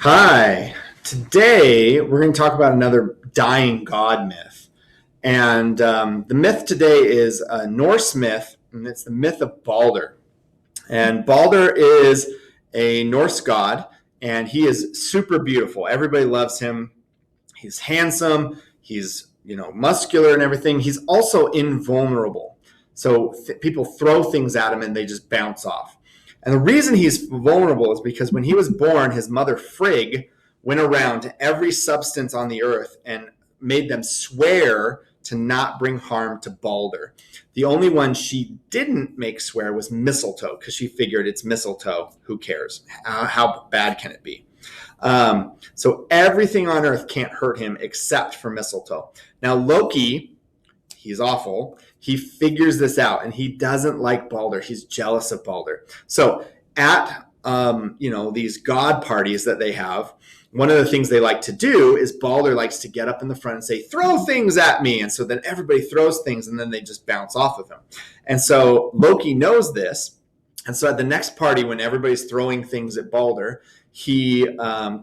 Hi. Today we're going to talk about another dying god myth. And the myth today is a Norse myth, and it's the myth of Baldur. And Baldur is a Norse god, and he is super beautiful. Everybody loves him. He's handsome. He's muscular and everything. He's also invulnerable. So people throw things at him and they just bounce off. And the reason he's vulnerable is because when he was born, his mother Frigg went around to every substance on the earth and made them swear to not bring harm to Baldur. The only one she didn't make swear was mistletoe, because she figured it's mistletoe. Who cares? How bad can it be? So everything on earth can't hurt him except for mistletoe. Now Loki, he's awful. He figures this out and he doesn't like Baldur. He's jealous of Baldur. So at these god parties that they have, one of the things they like to do is Baldur likes to get up in the front and say, "Throw things at me." And so then everybody throws things and then they just bounce off of him. And so Loki knows this. And so at the next party, when everybody's throwing things at Baldur, he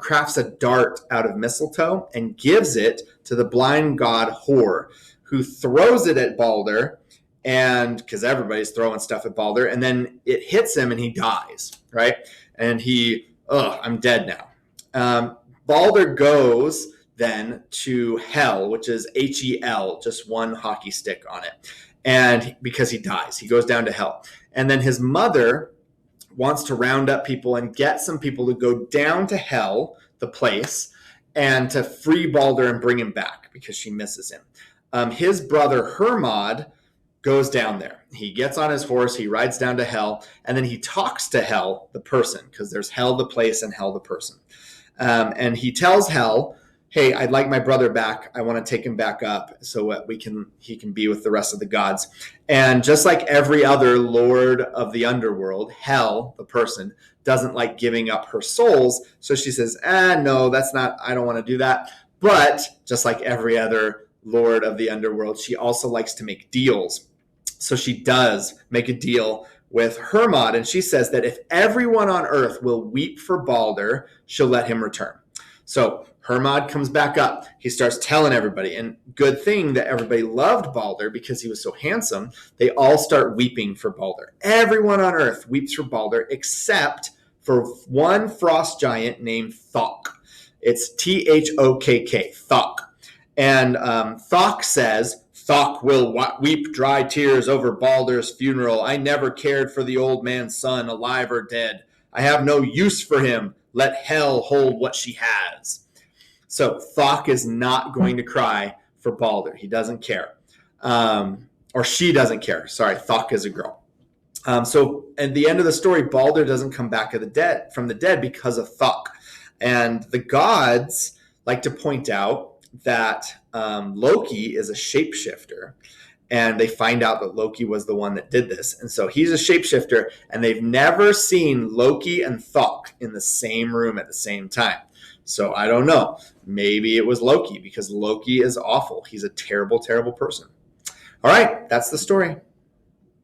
crafts a dart out of mistletoe and gives it to the blind god Hor, who throws it at Baldur, and because everybody's throwing stuff at Baldur, and then it hits him and he dies, right? And I'm dead now. Baldur goes then to Hell, which is Hel, just one hockey stick on it. And because he dies, he goes down to Hell. And then his mother wants to round up people and get some people to go down to Hell, the place, and to free Baldur and bring him back because she misses him. His brother Hermod goes down there. He gets on his horse, he rides down to Hell, and then he talks to Hell, the person, because there's Hell, the place, and Hell, the person. And he tells Hell, "Hey, I'd like my brother back. I want to take him back up so he can be with the rest of the gods." And just like every other lord of the underworld, Hell, the person, doesn't like giving up her souls. So she says, no, I don't want to do that. But just like every other lord of the underworld, she also likes to make deals. So she does make a deal with Hermod, and she says that if everyone on earth will weep for Baldur, she'll let him return. So Hermod comes back up. He starts telling everybody, and good thing that everybody loved Baldur because he was so handsome. They all start weeping for Baldur. Everyone on earth weeps for Baldur except for one frost giant named Thok. It's Thokk, Thok. And Thok says, "Thok will weep dry tears over Baldur's funeral. I never cared for the old man's son, alive or dead. I have no use for him. Let Hell hold what she has." So Thok is not going to cry for Baldur. He doesn't care. Or she doesn't care. Sorry, Thok is a girl. So at the end of the story, Baldur doesn't come back from the dead because of Thok. And the gods like to point out that Loki is a shapeshifter, and they find out that Loki was the one that did this. And so he's a shapeshifter, and they've never seen Loki and Thok in the same room at the same time. So I don't know. Maybe it was Loki, because Loki is awful. He's a terrible, terrible person. All right, that's the story.